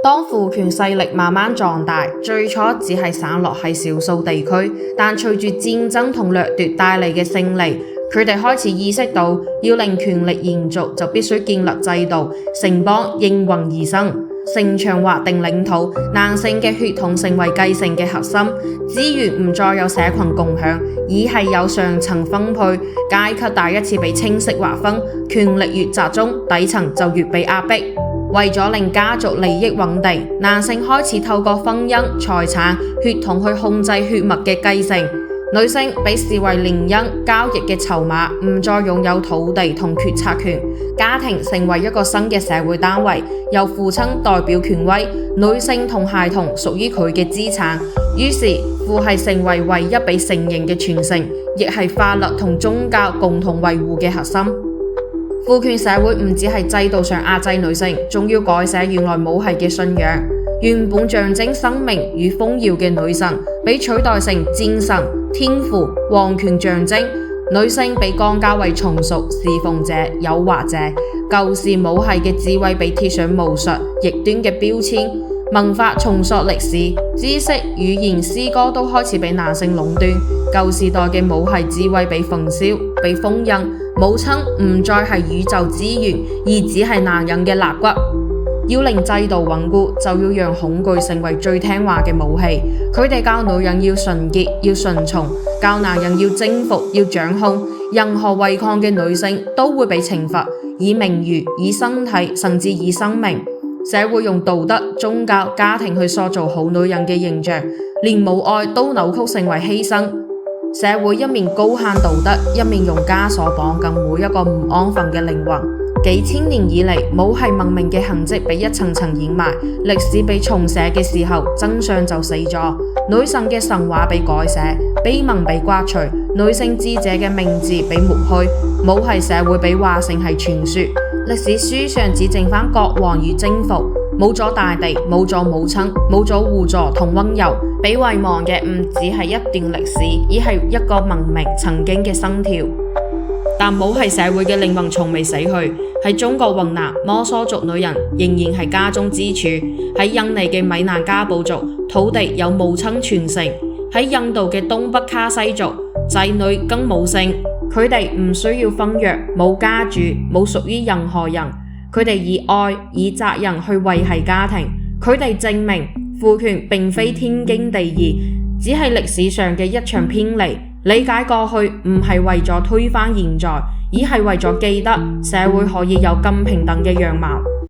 當父權勢力慢慢壯大，最初只係散落喺少數地區，但隨住戰爭同掠奪帶嚟嘅勝利，佢哋開始意識到，要令權力延續，就必須建立制度，城邦應運而生，城牆劃定領土，男性嘅血統成為繼承嘅核心，資源唔再有社群共享，而係有上層分配，階級第一次被清晰劃分，權力越集中，底層就越被壓迫。為咗令家族利益穩定，男性開始透過婚姻、財產、血統去控制血脈嘅繼承，女性被視為聯姻交易嘅籌碼，唔再擁有土地同決策權。家庭成為一個新嘅社會單位，由父親代表權威，女性同孩童屬於佢嘅資產。於是父系成為唯一被承認嘅傳承，亦係法律同宗教共同維護嘅核心。父權社會唔只係制度上壓制女性，仲要改寫原來母系嘅信仰。原本象徵生命與豐饒嘅女神，被取代成戰神、天父、皇權象徵。女性被降價為從屬、侍奉者、誘惑者。舊時母系嘅智慧被貼上巫術、極端嘅標籤。文化重塑歷史，知識、語言、詩歌都開始被男性壟斷。舊時代嘅母系智慧被焚燒、被封印。母親唔再係宇宙資源，而只係男人嘅肋骨。要令制度穩固，就要讓恐懼成為最聽話嘅武器。佢哋教女人要純潔、要順從，教男人要征服、要掌控。任何違抗嘅女性都會被懲罰，以名譽、以身體，甚至以生命。社會用道德、宗教、家庭去塑造好女人嘅形象，連母愛都扭曲成為犧牲。社會一面高限道德，一面用枷鎖綁緊每一個唔安分嘅靈魂。幾千年以嚟，母系文明嘅痕跡被一層層掩埋，歷史被重寫嘅時候，真相就死咗。女神嘅神話被改寫，碑文被刮除，女性智者嘅名字被抹去，母系社會被話成係傳說。歷史書上只剩返國王與征服，冇咗大地，冇咗母親，冇咗互助同溫柔。被遺忘嘅唔只係一段歷史，而係一個文明曾經嘅心跳。但母系社會嘅靈魂從未死去。喺中國雲南摩梭族女人仍然係家中支柱。喺印尼嘅米蘭加布族，土地有母親傳承。喺印度嘅東北卡西族，仔女跟母姓，佢哋唔需要婚約，冇家主，冇屬於任何人。佢哋以愛、以責任去維繫家庭。佢哋證明父權並非天經地義，只係歷史上嘅一場偏離。理解過去唔係為咗推翻現在，而係為咗記得社會可以有更平等嘅樣貌。